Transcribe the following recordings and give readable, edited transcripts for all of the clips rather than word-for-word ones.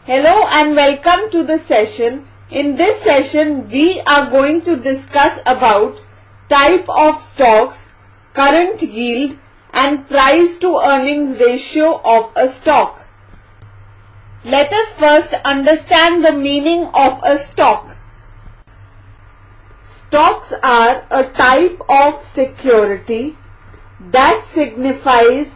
Hello and welcome to the session. In this session, we are going to discuss about type of stocks, current yield and price to earnings ratio of a stock. Let us first understand the meaning of a stock. Stocks are a type of security that signifies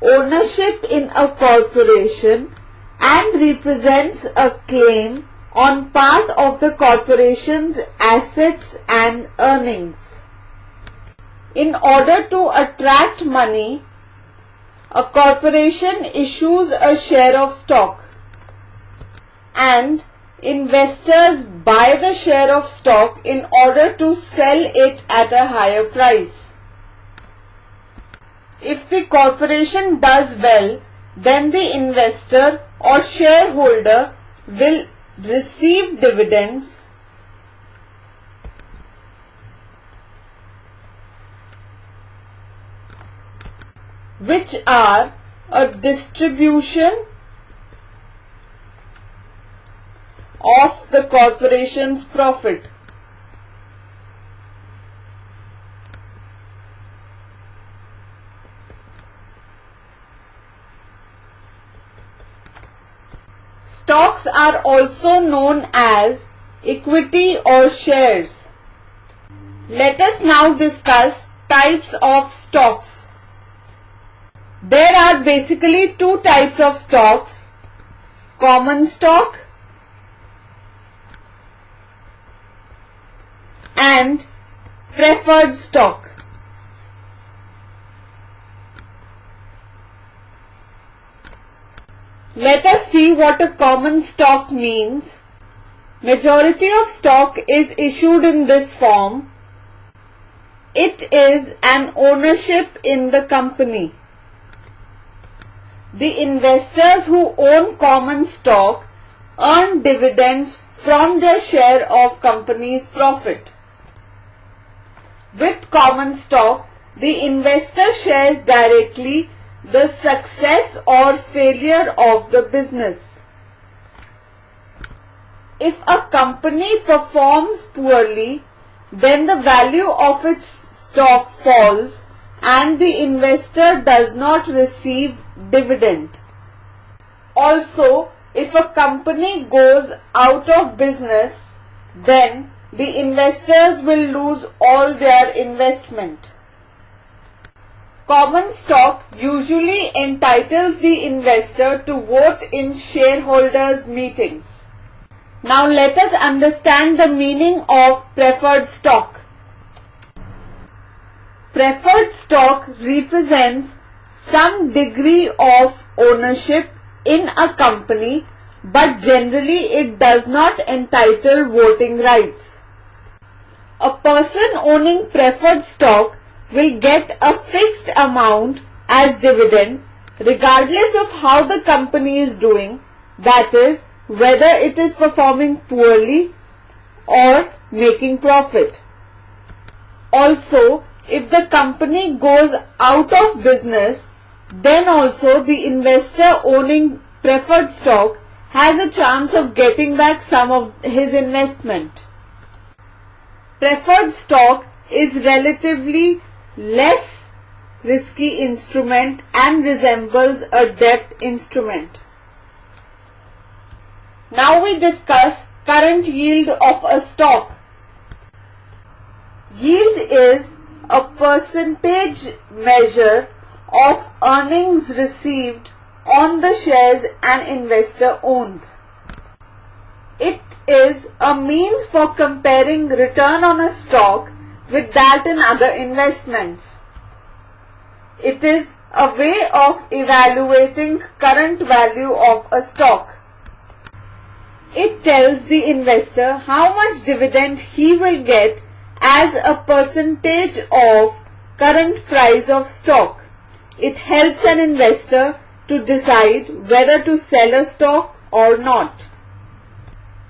ownership in a corporation and represents a claim on part of the corporation's assets and earnings. In order to attract money, a corporation issues a share of stock and investors buy the share of stock in order to sell it at a higher price. If the corporation does well, then the investor or shareholder will receive dividends which are a distribution of the corporation's profit. Stocks are also known as equity or shares. Let us now discuss types of stocks. There are basically two types of stocks: common stock and preferred stock. Let us see what a common stock means. Majority of stock is issued in this form. It is an ownership in the company. The investors who own common stock earn dividends from their share of company's profit. With common stock, the investor shares directly the success or failure of the business. If a company performs poorly, then the value of its stock falls and the investor does not receive dividend. Also, if a company goes out of business, then the investors will lose all their investment. Common stock usually entitles the investor to vote in shareholders' meetings. Now let us understand the meaning of preferred stock. Preferred stock represents some degree of ownership in a company, but generally it does not entitle voting rights. A person owning preferred stock will get a fixed amount as dividend regardless of how the company is doing, that is, whether it is performing poorly or making profit. Also, if the company goes out of business, then also the investor owning preferred stock has a chance of getting back some of his investment. Preferred stock is relatively less risky instrument and resembles a debt instrument. Now we discuss current yield of a stock. Yield is a percentage measure of earnings received on the shares an investor owns. It is a means for comparing return on a stock with that in other investments. It is a way of evaluating current value of a stock. It tells the investor how much dividend he will get as a percentage of current price of stock. It helps an investor to decide whether to sell a stock or not.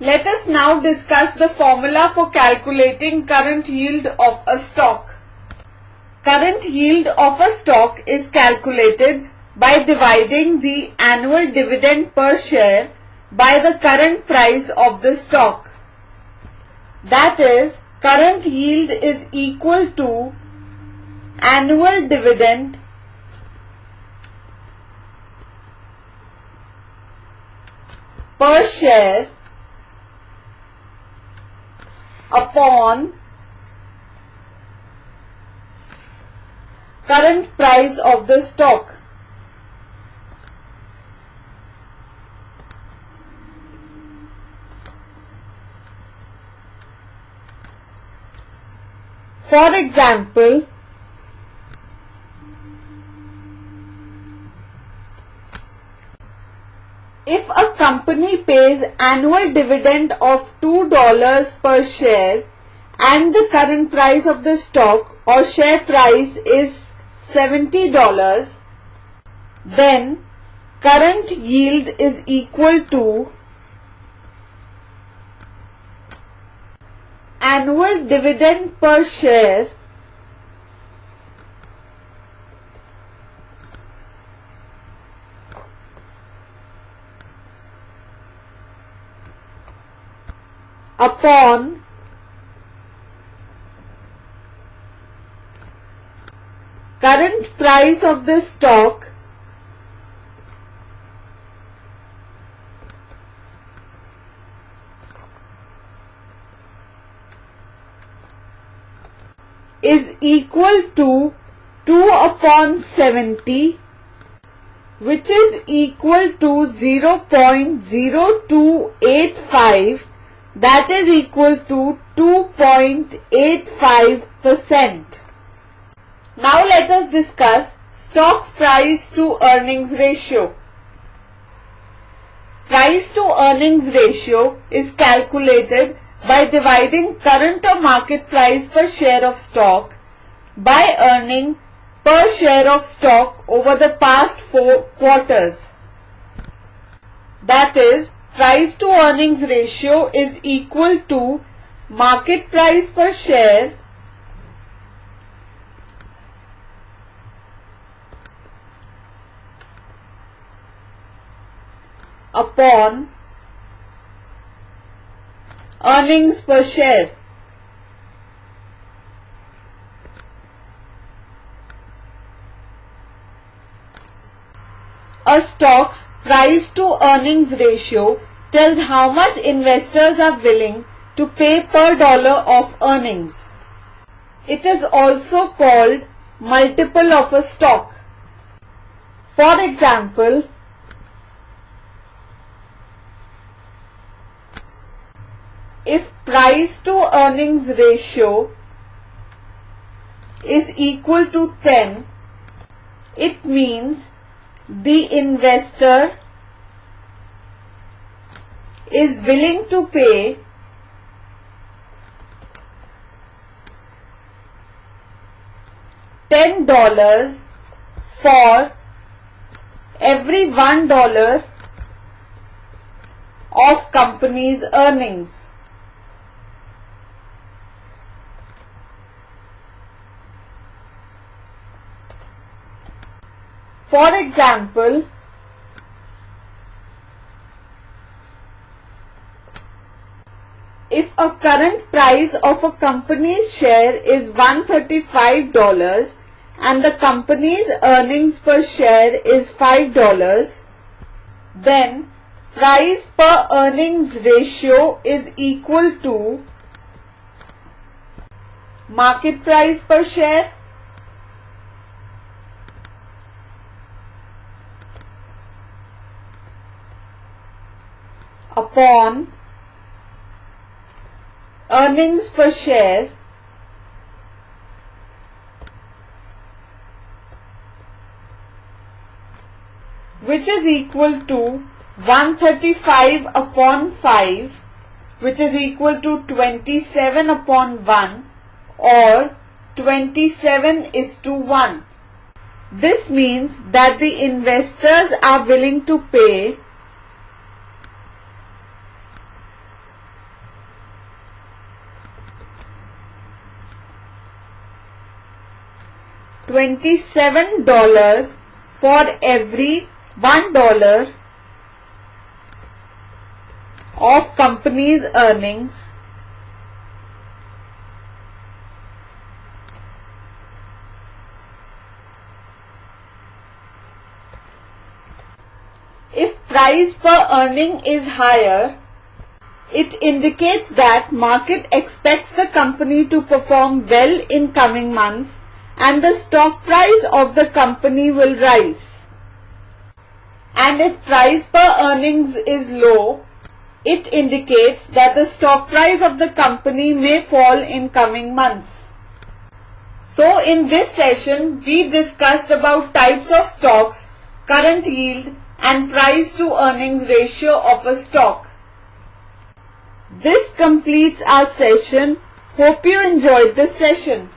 Let us now discuss the formula for calculating current yield of a stock. Current yield of a stock is calculated by dividing the annual dividend per share by the current price of the stock. That is, current yield is equal to annual dividend per share upon current price of the stock. For example, if a company pays annual dividend of $2 per share and the current price of the stock or share price is $70, then current yield is equal to annual dividend per share upon current price of the stock is equal to 2 upon 70, which is equal to 0.0285, that is equal to 2.85%. Now let us discuss stock's price to earnings ratio. Price to earnings ratio is calculated by dividing current or market price per share of stock by earning per share of stock over the past 4 quarters. That is, price to earnings ratio is equal to market price per share upon earnings per share. A stock's price to earnings ratio tells how much investors are willing to pay per dollar of earnings. It is also called multiple of a stock. For example, if price to earnings ratio is equal to 10, it means the investor is willing to pay $10 for every $1 of company's earnings. For example, if a current price of a company's share is $135 and the company's earnings per share is $5, then price per earnings ratio is equal to market price per share upon earnings per share which is equal to 135 upon 5, which is equal to 27 upon 1 or 27:1. This means that the investors are willing to pay $27 for every $1 of company's earnings if price per earning is higher, it indicates that market expects the company to perform well in coming months and the stock price of the company will rise. And if price per earnings is low, it indicates that the stock price of the company may fall in coming months. So in this session, we discussed about types of stocks, current yield, and price to earnings ratio of a stock. This completes our session. Hope you enjoyed this session.